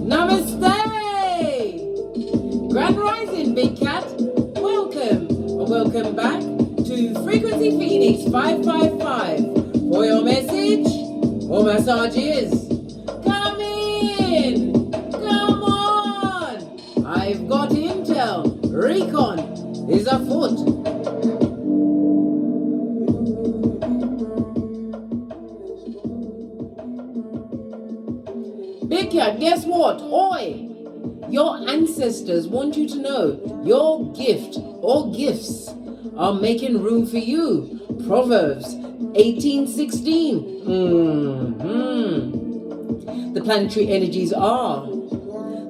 Namaste! Grand Rising, Big Cat. Welcome back to Frequency Phoenix 555 for your message or massages. Come in! Come on! I've got intel. Recon is afoot. Big Cat, guess what? Oi! Your ancestors want you to know your gift or gifts are making room for you. Proverbs 18:16. The planetary energies are.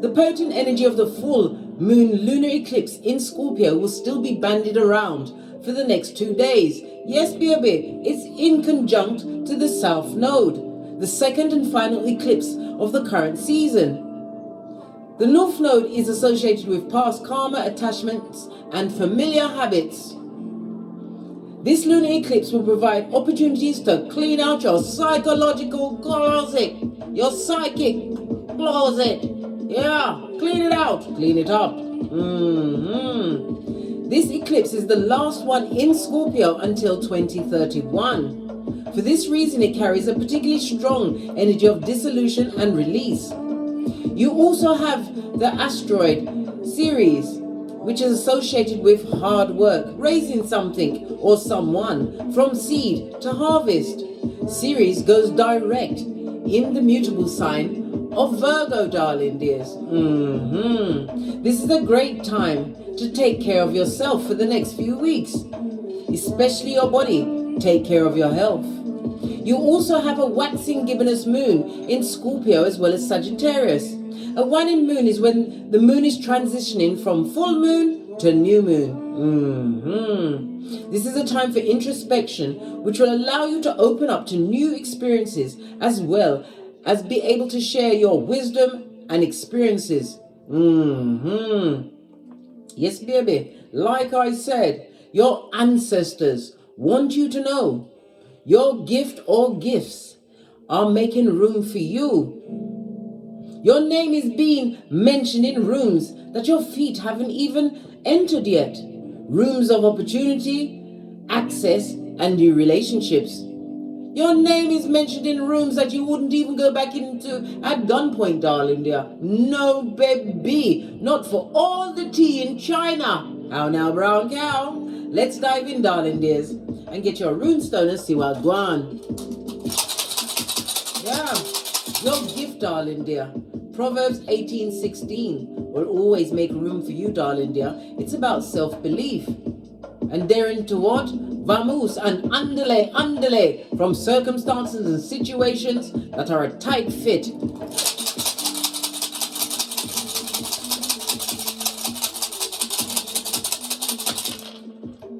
The potent energy of the full moon lunar eclipse in Scorpio will still be bandied around for the next 2 days. Yes, baby, it's in conjunct to the South Node, the second and final eclipse of the current season. The North Node is associated with past karma, attachments, and familiar habits. This lunar eclipse will provide opportunities to clean out your psychological closet, your psychic closet. Yeah, clean it out, clean it up. This eclipse is the last one in Scorpio until 2031. For this reason, it carries a particularly strong energy of dissolution and release. You also have the asteroid series, which is associated with hard work, raising something or someone from seed to harvest. Ceres goes direct in the mutable sign of Virgo, darling dears. This is a great time to take care of yourself for the next few weeks, especially your body. Take care of your health. You also have a waxing gibbonous moon in Scorpio as well as Sagittarius. A waning moon is when the moon is transitioning from full moon to new moon. This is a time for introspection, which will allow you to open up to new experiences as well as be able to share your wisdom and experiences. Yes, baby, like I said, your ancestors want you to know your gift or gifts are making room for you. Your name is being mentioned in rooms that your feet haven't even entered yet. Rooms of opportunity, access, and new relationships. Your name is mentioned in rooms that you wouldn't even go back into at gunpoint, darling dear. No, baby, not for all the tea in China. How now, brown cow? Let's dive in, darling dears, and get your runestone and see what's going on. Yeah, your gift, darling dear. Proverbs 18:16 will always make room for you, darling dear. It's about self-belief and daring to what? Vamos and underlay from circumstances and situations that are a tight fit.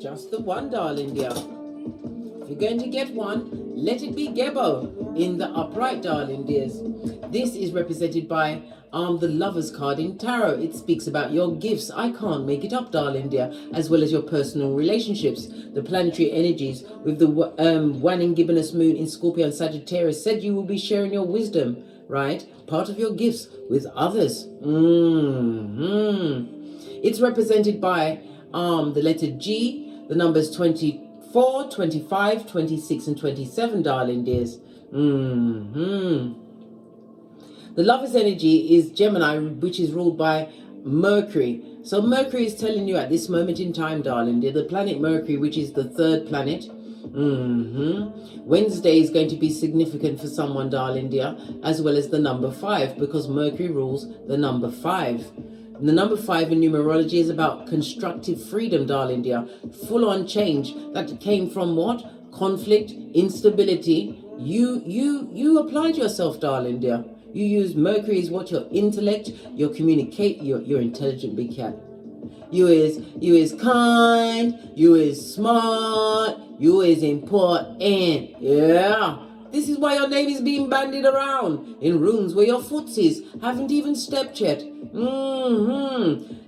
Just the one, darling dear. If you're going to get one, let it be Gebo in the upright, darling dears. This is represented by the Lover's card in Tarot. It speaks about your gifts. I can't make it up, darling dear, as well as your personal relationships. The planetary energies with the waning gibbonous moon in Scorpio and Sagittarius said you will be sharing your wisdom, right? Part of your gifts with others. It's represented by the letter G, the numbers 24, 25, 26, and 27, darling dears. The Lover's energy is Gemini, which is ruled by Mercury. So Mercury is telling you at this moment in time, darling dear, the planet Mercury, which is the third planet. Wednesday is going to be significant for someone, darling dear, as well as the number 5, because Mercury rules the number 5. And the number 5 in numerology is about constructive freedom, darling dear. Full-on change that came from what? Conflict, instability. You applied yourself, darling dear. You use Mercury as what? Your intellect, your communicate, your intelligent big cat. You is kind, you is smart, you is important. Yeah. This is why your name is being bandied around in rooms where your footsies haven't even stepped yet.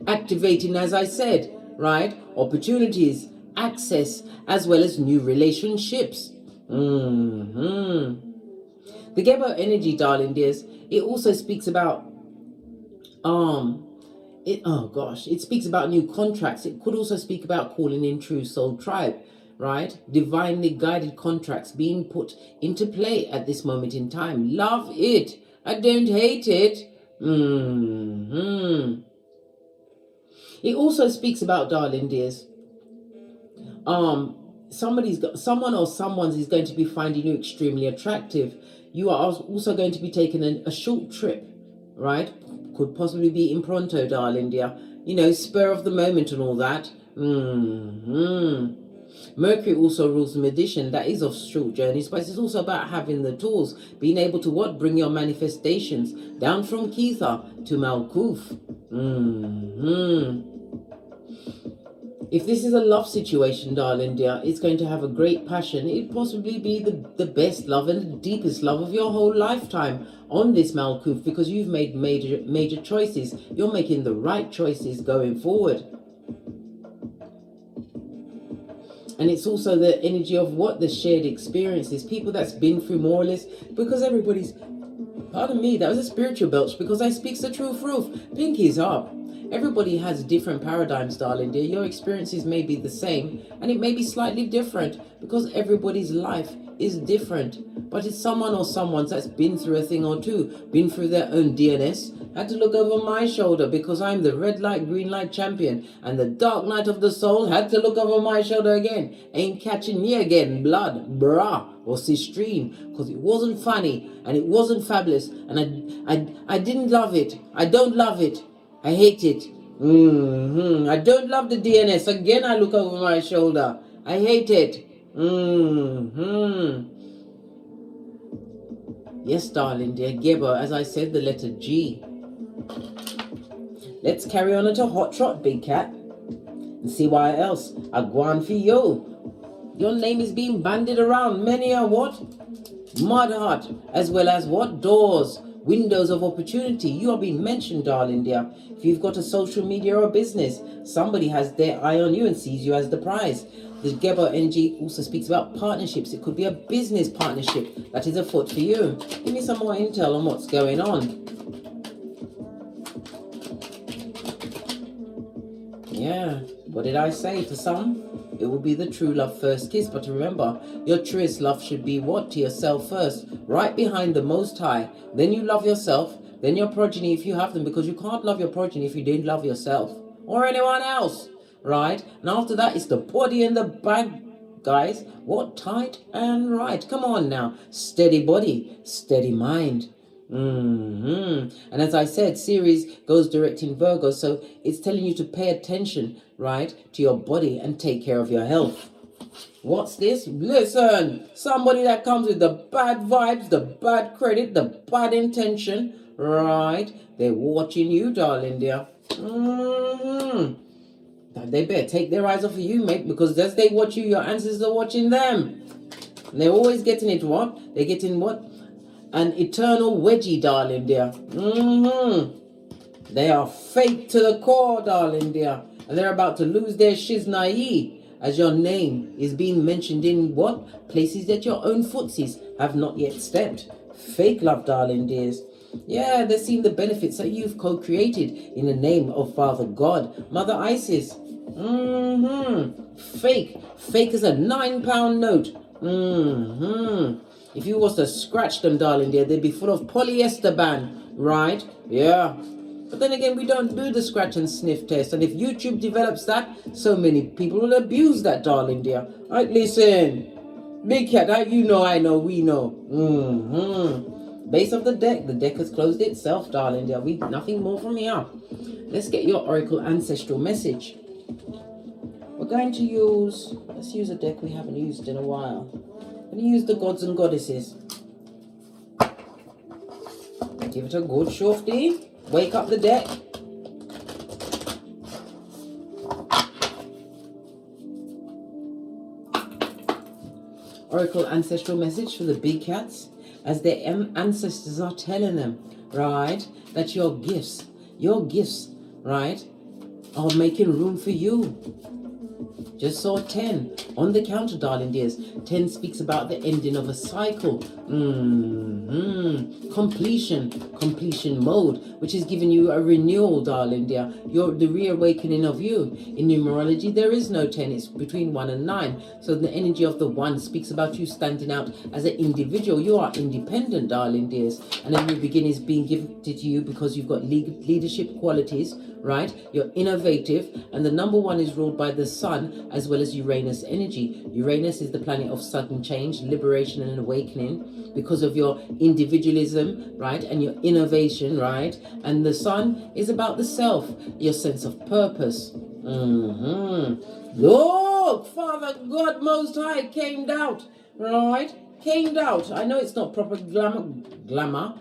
Activating, as I said, right? Opportunities, access, as well as new relationships. The Gebo energy, darling dears, it also speaks about it speaks about new contracts. It could also speak about calling in true soul tribe, right? Divinely guided contracts being put into play at this moment in time. Love it. I don't hate it. It also speaks about, darling dears, someone or someone's is going to be finding you extremely attractive. You are also going to be taking a short trip, right? Could possibly be in pronto, darling dear. You know, spur of the moment and all that. Mercury also rules the magician. That is of short journeys, but it's also about having the tools, being able to what? Bring your manifestations down from Kether to Malkuth. If this is a love situation, darling dear, it's going to have a great passion. It'd possibly be the best love and the deepest love of your whole lifetime on this Malkuth, because you've made major choices. You're making the right choices going forward. And it's also the energy of what? The shared experiences. People that's been through more or less, because everybody's, pardon me, that was a spiritual belch, because I speaks the truth. Pinkies up. Everybody has different paradigms, darling dear. Your experiences may be the same, and it may be slightly different, because everybody's life is different. But it's someone or someone's that's been through a thing or two, been through their own DNS, had to look over my shoulder because I'm the red light, green light champion, and the dark night of the soul had to look over my shoulder again. Ain't catching me again, blood, brah, or sistrine, because it wasn't funny, and it wasn't fabulous, and I didn't love it. I don't love it. I hate it. I don't love the DNS. Again, I look over my shoulder. I hate it. Yes, darling dear. Gebo, as I said, the letter G. Let's carry on to Hot Trot, big cat. And see why else. Agwan for you. Your name is being bandied around. Many are what? Mud hut. As well as what? Doors. Windows of opportunity. You are being mentioned, darling dear. If you've got a social media or a business, somebody has their eye on you and sees you as the prize. The Gebo energy also speaks about partnerships. It could be a business partnership that is afoot for you. Give me some more intel on what's going on. Yeah, what did I say? For some, it will be the true love first kiss. But remember, your truest love should be what? To yourself first. Right behind the Most High. Then you love yourself. Then your progeny if you have them. Because you can't love your progeny if you didn't love yourself. Or anyone else. Right? And after that, it's the body and the bag. Guys, what? Tight and right. Come on now. Steady body. Steady mind. And as I said, Ceres goes direct in Virgo, so it's telling you to pay attention, right, to your body and take care of your health. What's this? Listen, somebody that comes with the bad vibes, the bad credit, the bad intention, right? They're watching you, darling dear. They better take their eyes off of you, mate, because as they watch you, your ancestors are watching them. And they're always getting it what? They're getting what? An eternal wedgie, darling dear. They are fake to the core, darling dear. And they're about to lose their shiznai as your name is being mentioned in what? Places that your own footsies have not yet stepped. Fake love, darling dears. Yeah, they're seeing the benefits that you've co-created in the name of Father God, Mother Isis. Fake. Fake as a £9 note. If you was to scratch them, darling dear, they'd be full of polyester band, right? Yeah. But then again, we don't do the scratch and sniff test. And if YouTube develops that, so many people will abuse that, darling dear. Right, listen. Big cat, you know, I know, we know. Base of the deck. The deck has closed itself, darling dear. Nothing more from here. Let's get your Oracle Ancestral message. We're going to use, let's use a deck we haven't used in a while. I'm going to use the Gods and Goddesses. Give it a good shofty. Wake up the deck. Oracle Ancestral message for the big cats. As their ancestors are telling them, right, that your gifts, right, are making room for you. Just saw 10 on the counter, darling dears. 10 speaks about the ending of a cycle. Completion mode, which is giving you a renewal, darling dear. The reawakening of you. In numerology, there is no 10. It's between 1 and 9. So the energy of the 1 speaks about you standing out as an individual. You are independent, darling dears. And a new beginning is being given to you because you've got leadership qualities, right? You're innovative, and the number 1 is ruled by the sun as well as Uranus energy. Uranus is the planet of sudden change, liberation and awakening because of your individualism, right? And your innovation, right? And the sun is about the self, your sense of purpose. Look, Father God Most High came out, right? Came out. I know it's not proper glamour,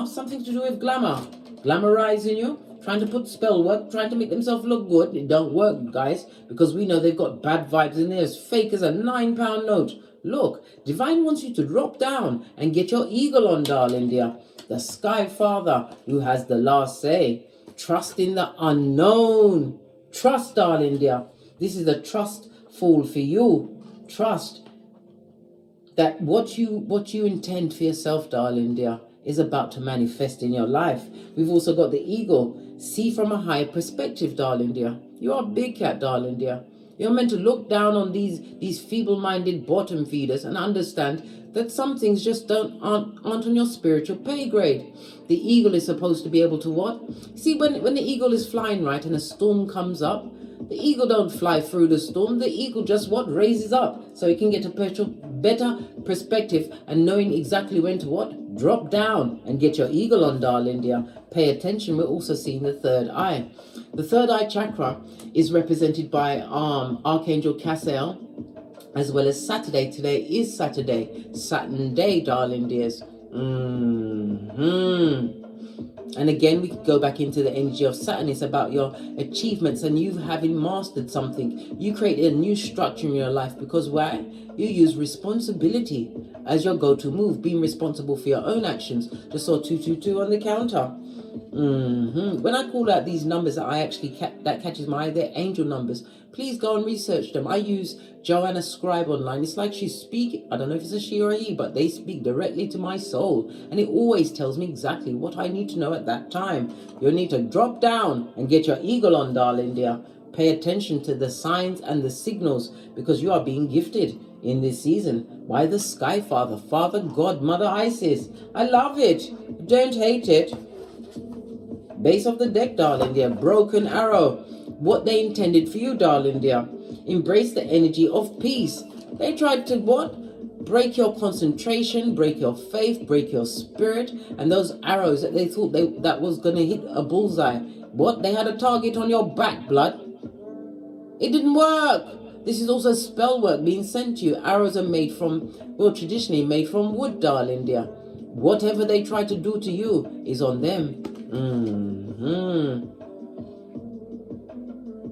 something to do with glamour, glamorizing you, trying to put spell work, trying to make themselves look good. It don't work, guys, because we know they've got bad vibes in there, as fake as a £9 note. Look, Divine wants you to drop down and get your eagle on, darling dear. The Sky Father who has the last say. Trust in the unknown. Trust, darling dear. This is a trust fall for you. Trust that what you intend for yourself, darling dear, is about to manifest in your life. We've also got the eagle. See from a higher perspective, darling dear. You are a big cat, darling dear. You're meant to look down on these feeble-minded bottom feeders and understand that some things just aren't on your spiritual pay grade. The eagle is supposed to be able to what? See, when the eagle is flying, right, and a storm comes up, the eagle don't fly through the storm. The eagle just what? Raises up so it can get a better perspective and knowing exactly when to what? Drop down and get your eagle on, darling dear. Pay attention. We're also seeing the third eye. The third eye chakra is represented by Archangel Cassiel as well as Saturday. Today is Saturday. Saturn day, darling dears. And again, we could go back into the energy of Saturn. It's about your achievements and you having mastered something. You created a new structure in your life because why? You use responsibility as your go-to move, being responsible for your own actions. Just saw 222 on the counter. When I call out these numbers that I actually that catches my eye, they're angel numbers. Please go and research them. I use Joanna Scribe online. It's like she's speaking. I don't know if it's a she or a he, but they speak directly to my soul. And it always tells me exactly what I need to know at that time. You'll need to drop down and get your eagle on, darling dear. Pay attention to the signs and the signals because you are being gifted in this season by the Sky Father, Father God, Mother Isis. I love it. Don't hate it. Base of the deck, darling dear. Broken arrow. What they intended for you, darling dear. Embrace the energy of peace. They tried to what? Break your concentration, break your faith, break your spirit. And those arrows that they thought that was going to hit a bullseye. What? They had a target on your back, blood. It didn't work. This is also spell work being sent to you. Arrows are made from, well, traditionally made from wood, darling dear. Whatever they try to do to you is on them.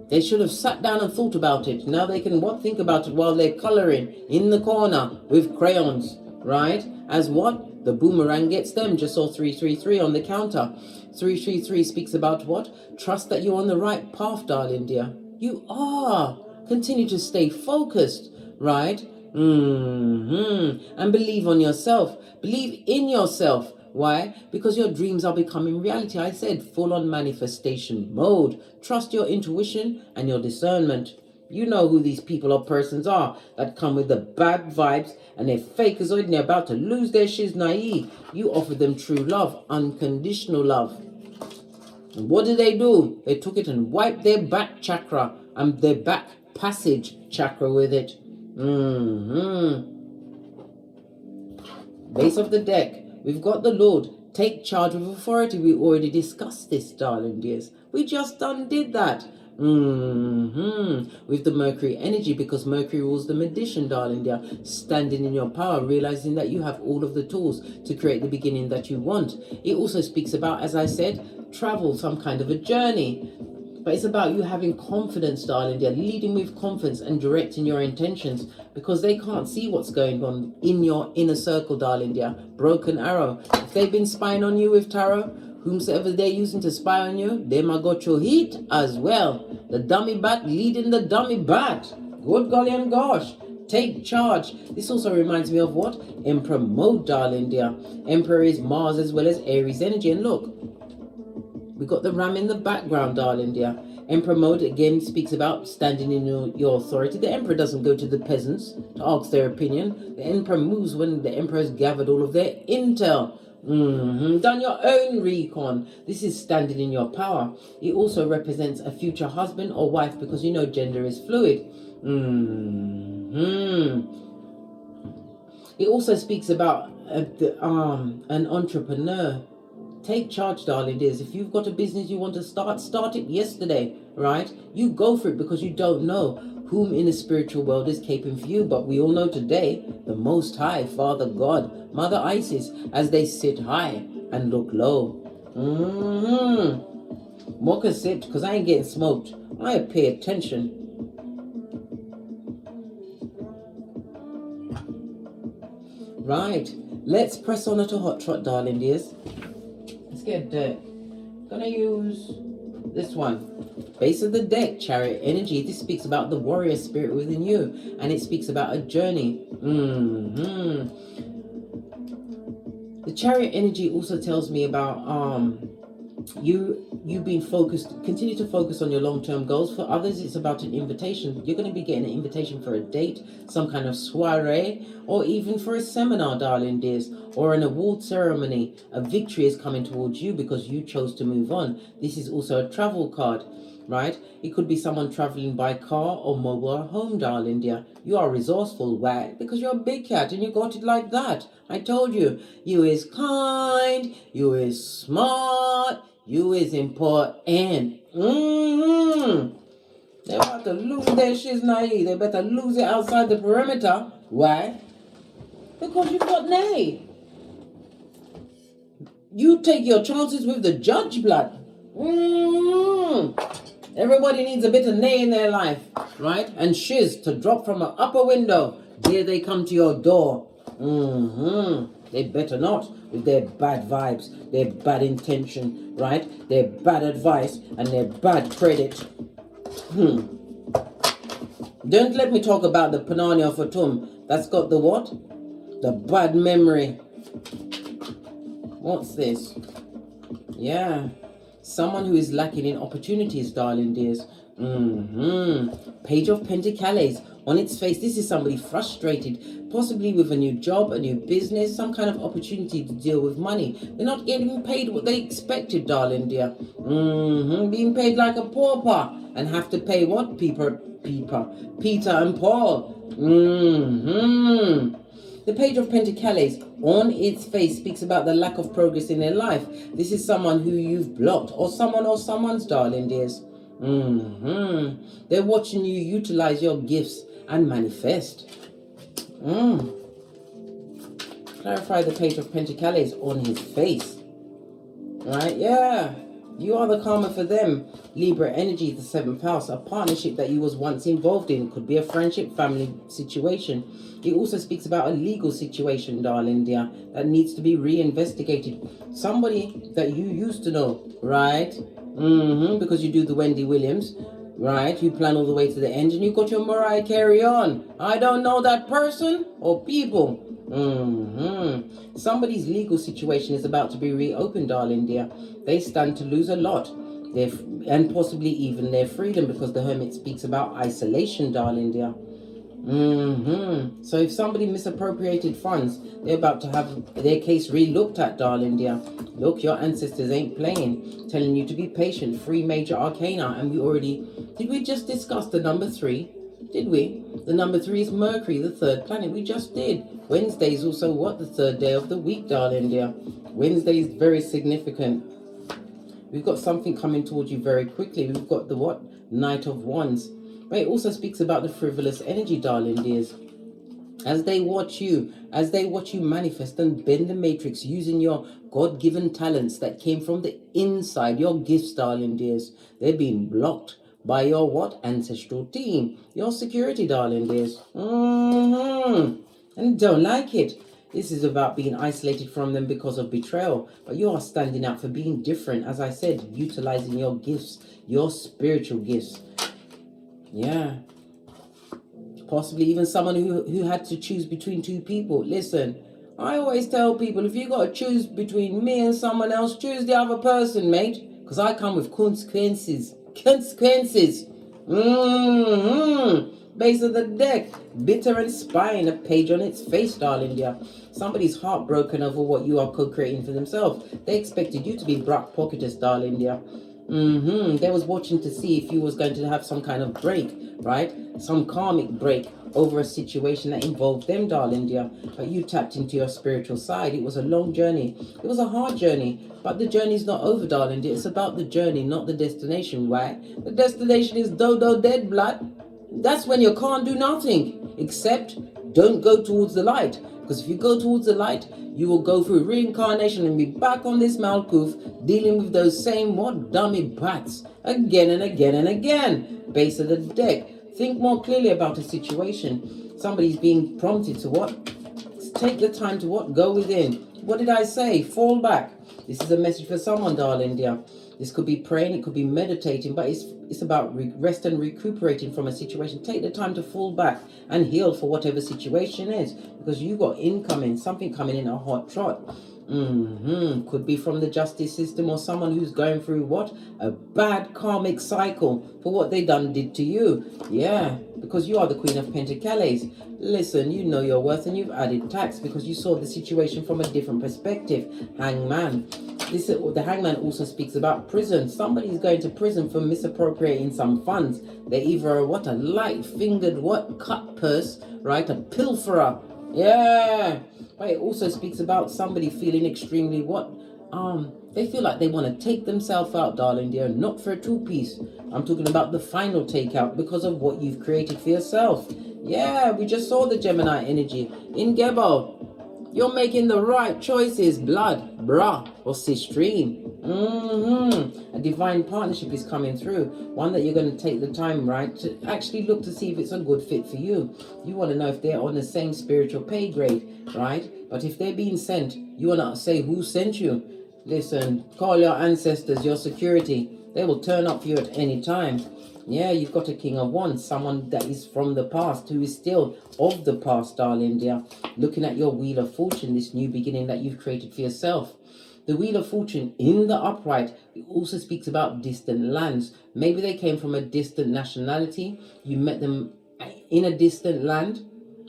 They should have sat down and thought about it. Now they can what? Think about it while they're coloring in the corner with crayons, right? As what? The boomerang gets them. Just saw 333 on the counter. 333 speaks about what? Trust that you're on the right path, darling dear. You are. Continue to stay focused, right? And believe on yourself. Believe in yourself. Why? Because your dreams are becoming reality. I said full on manifestation mode. Trust your intuition and your discernment. You know who these people or persons are that come with the bad vibes and they're fakezoid and they're about to lose their shiznai. You offer them true love, unconditional love. And what did they do? They took it and wiped their back chakra and their back passage chakra with it. Base of the deck. We've got the Lord. Take charge with authority. We already discussed this, darling dears. We just did that. With the Mercury energy, because Mercury rules the magician, darling dear. Standing in your power, realizing that you have all of the tools to create the beginning that you want. It also speaks about, as I said, travel, some kind of a journey. But it's about you having confidence, darling dear, leading with confidence and directing your intentions because they can't see what's going on in your inner circle, darling dear. Broken arrow. If they've been spying on you with tarot, whomsoever they're using to spy on you, they might got your heat as well. The dummy bat leading the dummy bat. Good golly and gosh. Take charge. This also reminds me of what? Emperor mode, darling dear. Emperor is Mars as well as Aries energy. And look, we got the ram in the background, darling dear. Emperor mode again speaks about standing in your authority. The emperor doesn't go to the peasants to ask their opinion. The emperor moves when the emperor has gathered all of their intel. Done your own recon. This is standing in your power. It also represents a future husband or wife, because you know gender is fluid. It also speaks about an entrepreneur. Take charge, darling dears. If you've got a business you want to start it yesterday, right? You go for it, because you don't know whom in the spiritual world is caping for you. But we all know today, the Most High, Father God, Mother Isis, as they sit high and look low. Mocha sipped, because I ain't getting smoked. I pay attention. Right, let's press on at a hot trot, darling dears. Let's get dirt. Gonna use this one. Base of the deck, Chariot energy. This speaks about the warrior spirit within you, and it speaks about a journey. The Chariot energy also tells me about you being focused. Continue to focus on your long-term goals. For others, it's about an invitation. You're going to be getting an invitation for a date, some kind of soiree, or even for a seminar, darling dears, or an award ceremony. A victory is coming towards you because you chose to move on. This is also a travel card, right? It could be someone traveling by car or mobile home, darling dear. You are resourceful. Why? Because you're a big cat and you got it like that. I told you. You is kind. You is smart. You is important. They're about to lose their shiznai. They better lose it outside the perimeter. Why? Because you've got nay. You take your chances with the judge blood. Everybody needs a bit of nay in their life, right? And shiz to drop from an upper window. There they come to your door. They better not, with their bad vibes, their bad intention, right? Their bad advice and their bad credit. Don't let me talk about the Panania Fatum. That's got the what? The bad memory. What's this? Yeah. Someone who is lacking in opportunities, darling dears. Page of Pentacles. On its face, this is somebody frustrated, possibly with a new job, a new business, some kind of opportunity to deal with money. They're not getting paid what they expected, darling dear. Being paid like a pauper and have to pay what? Peter and Paul. The Page of Pentacles on its face speaks about the lack of progress in their life. This is someone who you've blocked, or someone's, darling dears. They're watching you utilize your gifts and manifest. Clarify the Page of Pentacles on his face. Right, yeah. You are the karma for them. Libra energy, the 7th house. A partnership that you was once involved in. Could be a friendship, family situation. It also speaks about a legal situation, darling dear, that needs to be reinvestigated. Somebody that you used to know, right? Because you do the Wendy Williams, right? You plan all the way to the end and you got your Mariah Carey on. I don't know that person or people. Somebody's legal situation is about to be reopened, darling dear. They stand to lose a lot, and possibly even their freedom, because the Hermit speaks about isolation, darling dear. So if somebody misappropriated funds, they're about to have their case re-looked at, darling dear. Look, your ancestors ain't playing, telling you to be patient. 3 major arcana, and did we just discuss the number 3? Did we? The number 3 is Mercury, the 3rd planet. We just did. Wednesday is also what? The 3rd day of the week, darling dear. Wednesday is very significant. We've got something coming towards you very quickly. We've got the what? Knight of Wands. But it also speaks about the frivolous energy, darling dears. As they watch you manifest and bend the matrix using your God-given talents that came from the inside, your gifts, darling dears, they're being blocked by your what? Ancestral team. Your security, darling dears. And don't like it. This is about being isolated from them because of betrayal. But you are standing out for being different. As I said, utilizing your gifts, your spiritual gifts. Yeah. Possibly even someone who had to choose between two people. Listen, I always tell people, if you got to choose between me and someone else, choose the other person, mate. Because I come with consequences. Consequences. Base of the deck. Bitter and spying, a page on its face, darling dear. Somebody's heartbroken over what you are co-creating for themselves. They expected you to be back-pocketers, darling dear. They was watching to see if you was going to have some kind of break, right? Some karmic break over a situation that involved them, darling dear. But you tapped into your spiritual side. It was a long journey. It was a hard journey. But the journey's not over, darling dear. It's about the journey, not the destination, right? The destination is dodo dead blood. That's when you can't do nothing. Except don't go towards the light. Because if you go towards the light, you will go through reincarnation and be back on this Malkuth dealing with those same dummy brats again and again and again. Base of the deck. Think more clearly about a situation. Somebody's being prompted to what? Take the time to what? Go within. What did I say? Fall back. This is a message for someone, darling dear. This could be praying, it could be meditating, but it's about rest and recuperating from a situation. Take the time to fall back and heal for whatever situation is, because you got incoming, something coming in a hot trot. Could be from the justice system or someone who's going through what? A bad karmic cycle for what they did to you. Yeah, because you are the Queen of Pentacles. Listen, you know your worth and you've added tax because you saw the situation from a different perspective. Hangman. The Hangman also speaks about prison. Somebody's going to prison for misappropriating some funds. They either are what? A light-fingered what? Cut purse, right? A pilferer. Yeah. But it also speaks about somebody feeling extremely what? They feel like they want to take themselves out, darling dear, not for a two-piece. I'm talking about the final takeout because of what you've created for yourself. Yeah, we just saw the Gemini energy in Gebo. You're making the right choices, blood, brah, or sistrine. A divine partnership is coming through. One that you're going to take the time, right, to actually look to see if it's a good fit for you. You want to know if they're on the same spiritual pay grade, right? But if they're being sent, you want to say who sent you. Listen, call your ancestors, your security. They will turn up for you at any time. Yeah, you've got a King of Wands, someone that is from the past, who is still of the past, darling dear. Looking at your Wheel of Fortune, this new beginning that you've created for yourself. The Wheel of Fortune in the upright, it also speaks about distant lands. Maybe they came from a distant nationality. You met them in a distant land,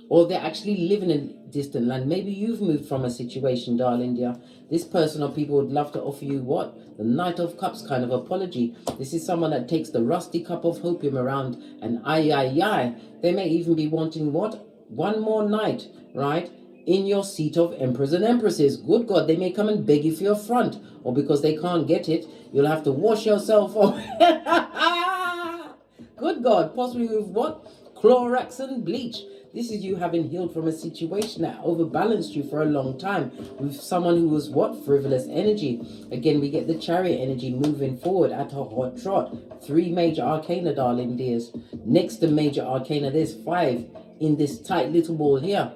or they're actually living in a distant land. Maybe you've moved from a situation, darling dear. This person or people would love to offer you what? The Knight of Cups kind of apology. This is someone that takes the rusty cup of hopium around and They may even be wanting what? One more night, right? In your seat of emperors and empresses. Good God, they may come and beg you for your front. Or because they can't get it, you'll have to wash yourself off. Good God, possibly with what? Clorox and bleach. This is you having healed from a situation that overbalanced you for a long time with someone who was what? Frivolous energy. Again, we get the Chariot energy moving forward at a hot trot. 3 major arcana, darling dears. Next to major arcana, there's 5 in this tight little ball here.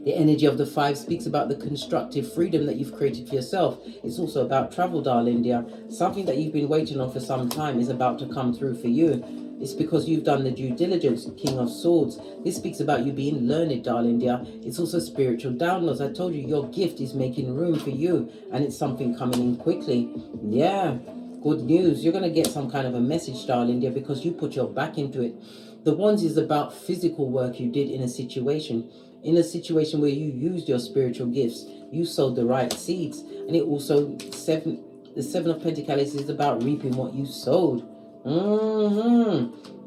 The energy of the 5 speaks about the constructive freedom that you've created for yourself. It's also about travel, darling dear. Something that you've been waiting on for some time is about to come through for you. It's because you've done the due diligence, King of Swords. This speaks about you being learned, darling dear. It's also spiritual downloads. I told you your gift is making room for you, and it's something coming in quickly. Yeah, good news. You're going to get some kind of a message, darling dear, because you put your back into it. The Wands is about physical work you did in a situation. In a situation where you used your spiritual gifts. You sowed the right seeds. And it also, the 7 of Pentacles is about reaping what you sowed.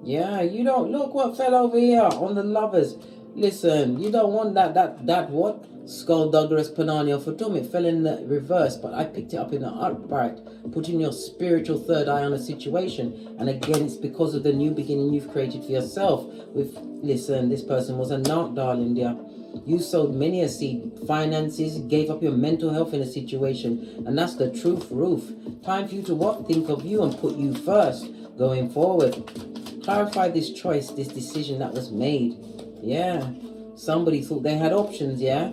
Yeah, you don't look what fell over here on the Lovers. Listen, you don't want that what? Skullduggerous Panania for Tom. It fell in the reverse, but I picked it up in the upright, putting your spiritual third eye on a situation. And again, it's because of the new beginning you've created for yourself. Listen, this person was a narc, darling dear. You sowed many a seed, finances, gave up your mental health in a situation, and that's the truth, Roof. Time for you to what? Think of you and put you first going forward. Clarify this choice, this decision that was made. Yeah. Somebody thought they had options, yeah?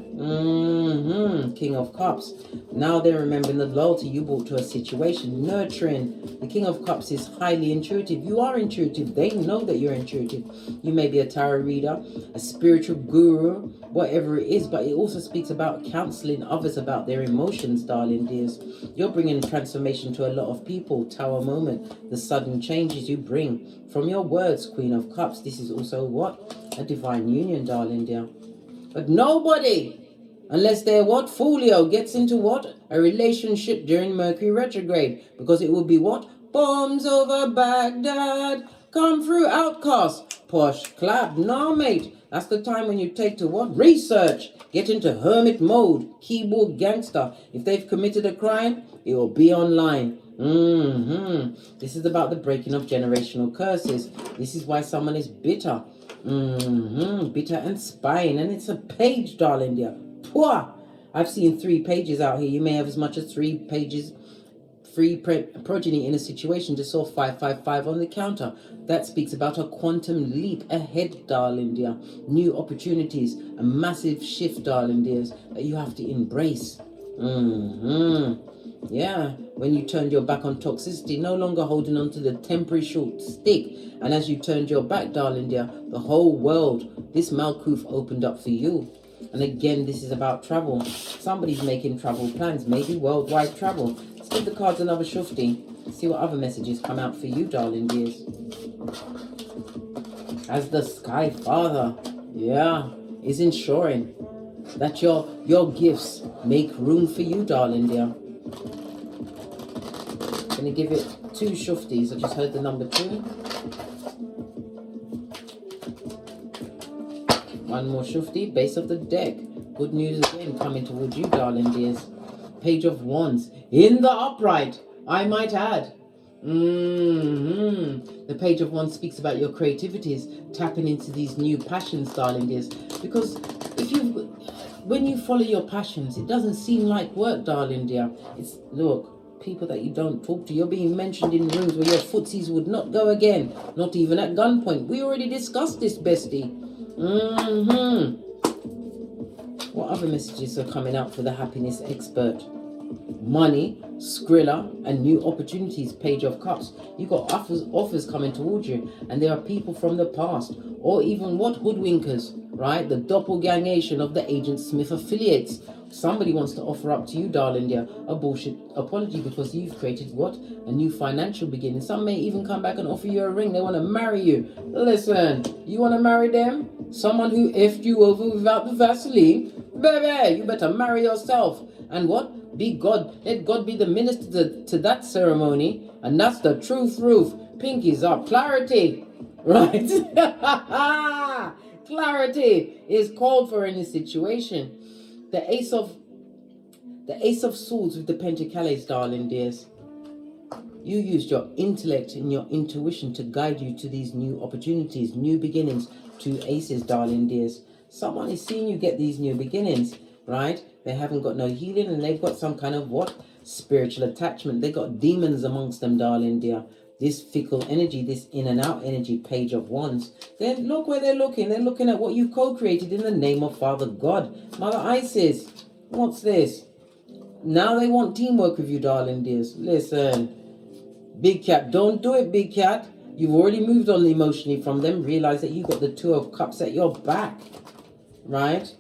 King of Cups. Now they're remembering the loyalty you brought to a situation. Nurturing. The King of Cups is highly intuitive. You are intuitive. They know that you're intuitive. You may be a tarot reader, a spiritual guru, whatever it is, but it also speaks about counseling others about their emotions, darling dears. You're bringing transformation to a lot of people. Tower moment. The sudden changes you bring from your words, Queen of Cups. This is also what? A divine union, darling dear. But nobody, unless they're what? Folio, gets into what? A relationship during Mercury retrograde. Because it will be what? Bombs over Baghdad. Come through, outcast. Posh clap. No, mate. That's the time when you take to what? Research. Get into hermit mode. Keyboard gangster. If they've committed a crime, it will be online. This is about the breaking of generational curses. This is why someone is bitter. Bitter and spine. And it's a page, darling dear. Pwah! I've seen 3 pages out here. You may have as much as 3 pages. Free progeny in a situation. Just saw 555 on the counter. That speaks about a quantum leap ahead, darling dear. New opportunities. A massive shift, darling dears, that you have to embrace. Yeah, when you turned your back on toxicity, no longer holding on to the temporary short stick. And as you turned your back, darling dear, the whole world, this Malkuth opened up for you. And again, this is about travel. Somebody's making travel plans, maybe worldwide travel. Let's give the cards another shufti. See what other messages come out for you, darling dears. As the Sky Father, yeah, is ensuring that your gifts make room for you, darling dear. I'm going to give it 2 shuftis. I just heard the number 2. 1 more shufti. Base of the deck. Good news again coming towards you, darling dears. Page of Wands. In the upright, I might add. The Page of Wands speaks about your creativities, tapping into these new passions, darling dears. Because when you follow your passions, it doesn't seem like work, darling dear. It's, look, people that you don't talk to, you're being mentioned in rooms where your footsies would not go again, not even at gunpoint. We already discussed this, bestie. What other messages are coming out for the happiness expert? Money, Skrilla, and new opportunities. Page of Cups. You got offers coming towards you, and there are people from the past, or even what? Hoodwinkers, right? The doppelgangation of the Agent Smith affiliates. Somebody wants to offer up to you, darling dear, a bullshit apology because you've created what? A new financial beginning. Some may even come back and offer you a ring. They want to marry you. Listen, you want to marry them? Someone who effed you over without the Vaseline? Baby, you better marry yourself. And what? Be God. Let God be the minister to that ceremony. And that's the truth roof. Pinkies up. Clarity. Right? Clarity is called for in this situation. The Ace of Swords with the Pentacles, darling dears. You used your intellect and your intuition to guide you to these new opportunities, new beginnings. 2 aces, darling dears. Someone is seeing you get these new beginnings, right? They haven't got no healing and they've got some kind of what? Spiritual attachment. They got demons amongst them, darling dear. This fickle energy, this in and out energy. Page of Wands. Then look where they're looking. They're looking at what you've co-created in the name of Father God. Mother Isis. What's this? Now they want teamwork with you, darling dears. Listen. Big Cat. Don't do it, Big Cat. You've already moved on emotionally from them. Realize that you got the 2 of Cups at your back. Right?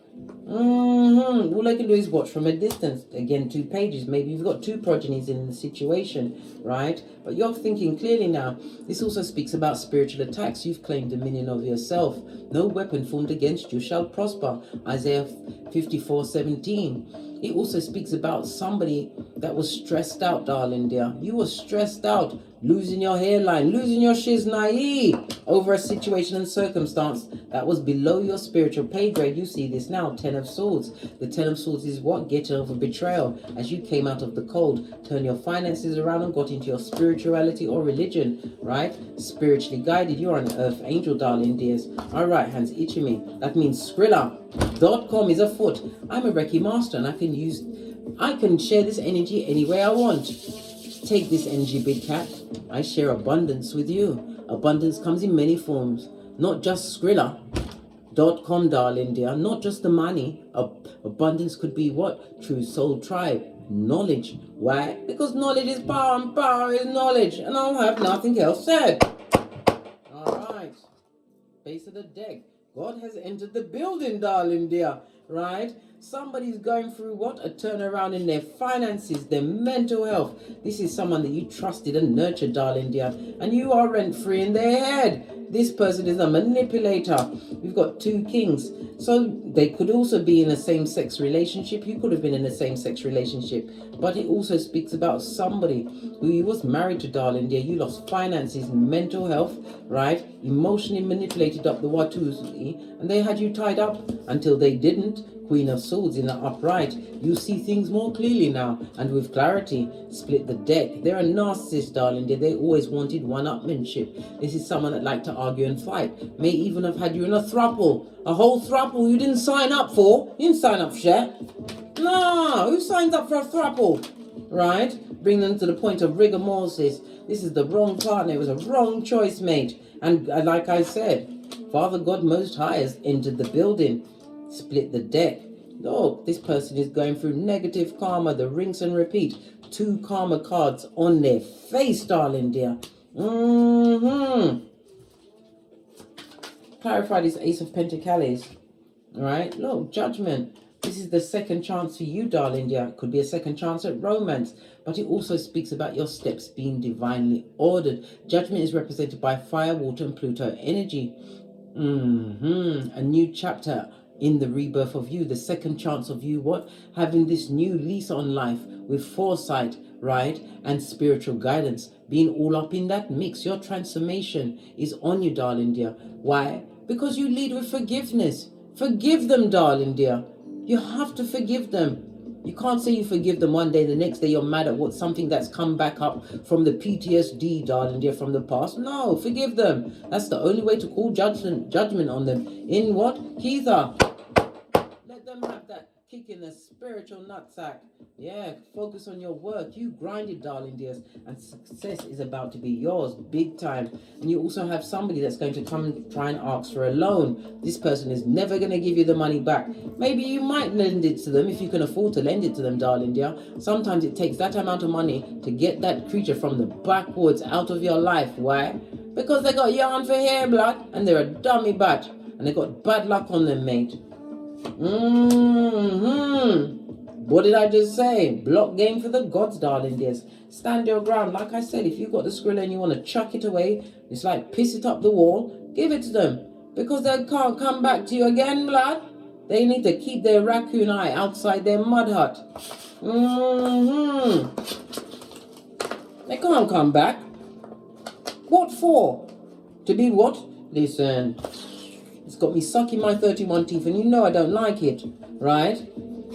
All I can do is watch from a distance. Again, 2 pages. Maybe you've got 2 progenies in the situation, right? But you're thinking clearly now. This also speaks about spiritual attacks. You've claimed dominion over yourself. No weapon formed against you shall prosper. Isaiah 54:17. It also speaks about somebody that was stressed out, darling dear. You were stressed out, losing your hairline, losing your shiznai over a situation and circumstance that was below your spiritual pay grade. You see this now, 10 of Swords. The 10 of Swords is what? Getting over betrayal. As you came out of the cold, turn your finances around and got into your spirituality or religion, right? Spiritually guided. You're an earth angel, darling dears. All right, hands itching me. That means Skrilla.com is afoot. I'm a Reiki master and I can share this energy any way I want. Take this energy, Big Cat. I share abundance with you. Abundance comes in many forms, not just Skrilla.com .com, darling dear. Not just the money. Abundance could be what? True soul tribe. Knowledge. Why? Because knowledge is power and power is knowledge. And I'll have nothing else said. Alright. Base of the deck. God has entered the building, darling dear. Right? Somebody's going through what? A turnaround in their finances, their mental health. This is someone that you trusted and nurtured, darling dear. And you are rent-free in their head. This person is a manipulator. We've got 2 kings. So they could also be in a same-sex relationship. You could have been in a same-sex relationship. But it also speaks about somebody who you was married to, darling dear. You lost finances, mental health, right? Emotionally manipulated up the Watusi. And they had you tied up until they didn't. Queen of Swords in the upright. You see things more clearly now and with clarity. Split the deck. They're a narcissist, darling dear. They always wanted one-upmanship. This is someone that liked to argue and fight. May even have had you in a throuple. A whole throuple you didn't sign up for. You didn't sign up for shit. No, who signs up for a throuple? Right? Bring them to the point of rigor mortis. This is the wrong partner. It was a wrong choice made. And like I said, Father God Most High has entered the building. Split the deck. Oh, this person is going through negative karma, the rinse and repeat. 2 karma cards on their face, darling dear. Clarify this Ace of Pentacles. Alright, look, judgment. This is the second chance for you, darling dear. Could be a second chance at romance. But it also speaks about your steps being divinely ordered. Judgment is represented by fire, water, and Pluto energy. A new chapter in the rebirth of you, the second chance of you, what? Having this new lease on life with foresight, right? And spiritual guidance, being all up in that mix. Your transformation is on you, darling dear. Why? Because you lead with forgiveness. Forgive them, darling dear. You have to forgive them. You can't say you forgive them one day, the next day you're mad at what something that's come back up from the PTSD, darling dear, from the past. No, forgive them. That's the only way to call judgment on them. In what? Heather. Let them have that kick in the spiritual nutsack. Yeah, focus on your work. You grinded, darling dears, and success is about to be yours, big time. And you also have somebody that's going to come and try and ask for a loan. This person is never going to give you the money back. Maybe you might lend it to them if you can afford to lend it to them, darling dear. Sometimes it takes that amount of money to get that creature from the backwoods out of your life. Why? Because they got yarn for hair blood, and they're a dummy bat, and they got bad luck on them, mate. What did I just say? Block game for the gods, darling dears. Stand your ground. Like I said, if you've got the skrilla and you want to chuck it away, it's like piss it up the wall, give it to them. Because they can't come back to you again, blood. They need to keep their raccoon eye outside their mud hut. They can't come back. What for? To be what? Listen. It's got me sucking my 31 teeth, and you know I don't like it, right?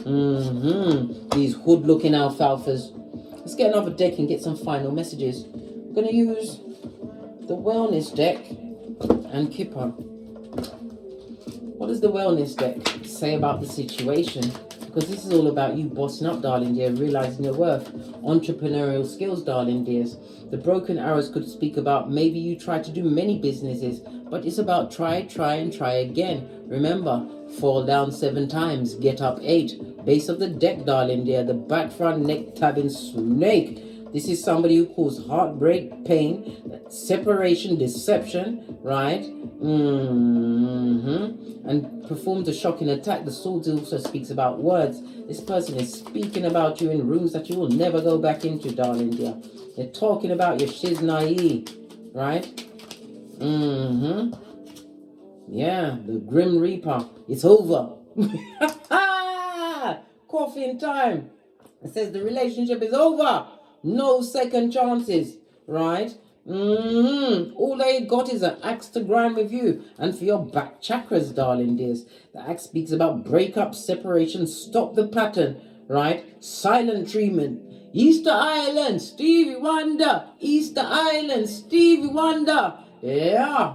These hood-looking alfalfas. Let's get another deck and get some final messages. I'm going to use the wellness deck and Kipper. What does the wellness deck say about the situation? Because this is all about you bossing up, darling dear, realizing your worth. Entrepreneurial skills, darling dears. The broken arrows could speak about maybe you try to do many businesses, but it's about try, and try again. Remember, fall down 7 times, get up 8. Base of the deck, darling dear, the back front neck tabbing snake. This is somebody who caused heartbreak, pain, separation, deception, right? And performed a shocking attack. The sword also speaks about words. This person is speaking about you in rooms that you will never go back into, darling dear. They're talking about your shiznai, right? Yeah, the Grim Reaper. It's over. Coffin time. It says the relationship is over. No second chances, right? All they got is an axe to grind with you. And for your back chakras, darling dears, the axe speaks about breakup, separation, stop the pattern, right? Silent treatment. Easter Island, Stevie Wonder. Easter Island, Stevie Wonder. Yeah.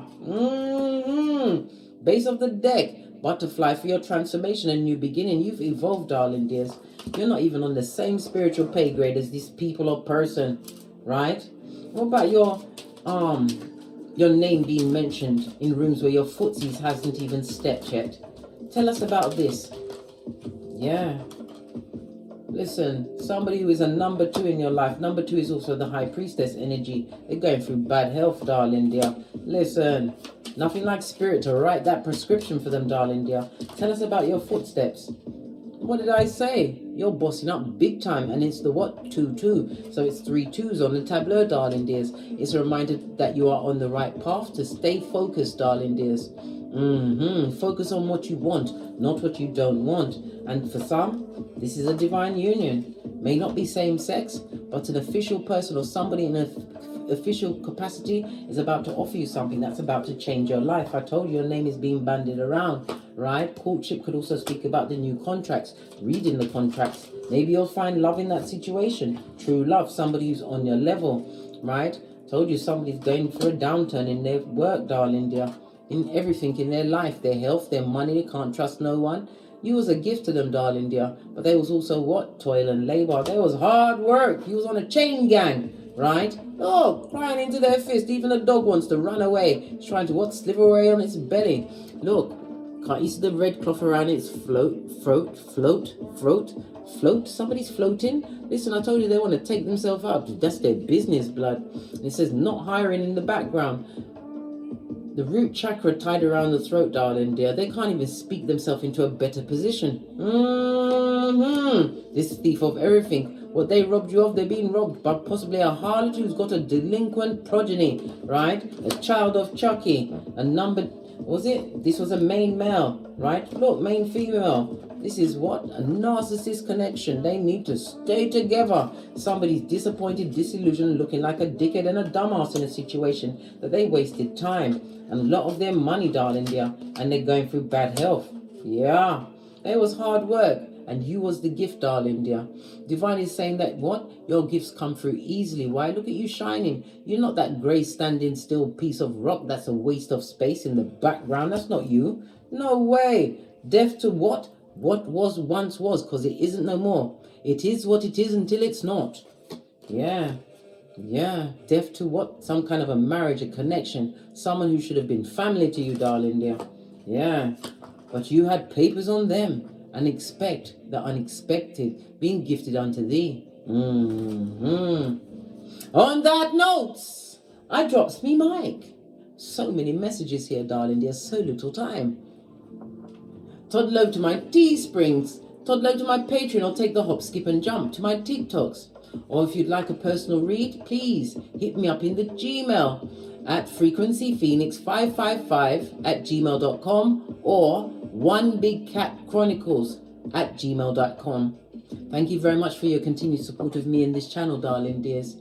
Base of the deck. Butterfly for your transformation and new beginning. You've evolved, darling dears. You're not even on the same spiritual pay grade as this people or person, right? What about your name being mentioned in rooms where your footsies hasn't even stepped yet. Tell us about this. Yeah. Listen, somebody who is a number 2 in your life. Number 2 is also the High Priestess energy. They're going through bad health, darling dear. Listen, nothing like spirit to write that prescription for them, darling dear. Tell us about your footsteps. What did I say? You're bossing up big time, and it's the what? 2-2. So it's 3 2s on the tableau, darling dears. It's a reminder that you are on the right path to stay focused, darling dears. Focus on what you want, not what you don't want. And for some, this is a divine union. May not be same sex, but an official person or somebody in an official capacity is about to offer you something that's about to change your life. I told you your name is being bandied around, right? Courtship could also speak about the new contracts, reading the contracts. Maybe you'll find love in that situation. True love, somebody who's on your level, right? Told you somebody's going for a downturn in their work, darling dear. In everything in their life, their health, their money, they can't trust no one. You was a gift to them, darling dear. But there was also what? Toil and labor. There was hard work. You was on a chain gang, right? Oh, crying into their fist. Even a dog wants to run away. It's trying to what? Slither away on its belly. Look, can't you see the red cloth around its throat? Somebody's floating. Listen, I told you they want to take themselves out. That's their business, blood. And it says not hiring in the background. The root chakra tied around the throat, darling dear. They can't even speak themselves into a better position. This thief of everything. What they robbed you of, they're being robbed by possibly a harlot who's got a delinquent progeny, right? A child of Chucky. A number, was it? This was a main male, right? Look, main female. This is what? A narcissist connection. They need to stay together. Somebody's disappointed, disillusioned, looking like a dickhead and a dumbass in a situation that they wasted time and a lot of their money, darling dear. And they're going through bad health. Yeah. It was hard work. And you was the gift, darling dear. Divine is saying that what? Your gifts come through easily. Why? Look at you shining. You're not that grey standing still piece of rock that's a waste of space in the background. That's not you. No way. Deaf to what? What was once was, because it isn't no more. It is what it is until it's not. Yeah. Deaf to what? Some kind of a marriage, a connection. Someone who should have been family to you, darling dear. Yeah. But you had papers on them. And expect the unexpected being gifted unto thee. On that note, I drops me mic. So many messages here, darling. There's so little time. Toddle over to my Teesprings. Toddle over to my Patreon. I'll take the hop, skip and jump to my TikToks. Or if you'd like a personal read, please hit me up in the Gmail at frequencyphoenix555@gmail.com or onebigcatchronicles@gmail.com. Thank you very much for your continued support of me in this channel, darling dears.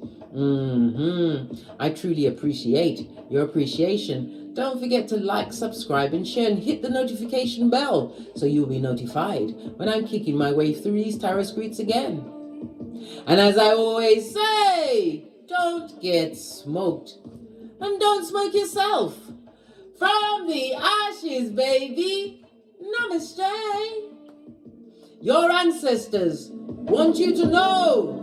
I truly appreciate your appreciation. Don't forget to like, subscribe and share and hit the notification bell so you'll be notified when I'm kicking my way through these tarot streets again. And as I always say, don't get smoked and don't smoke yourself. From the ashes, baby. Namaste. Your ancestors want you to know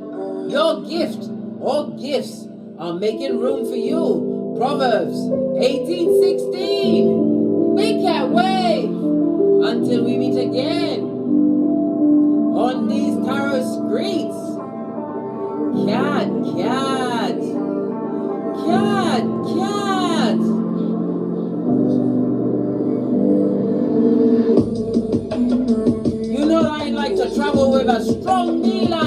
your gift or gifts are making room for you. Proverbs 18:16. We can't wait until we meet again on these tarot streets. Cat. You know I like to travel with a strong feeling.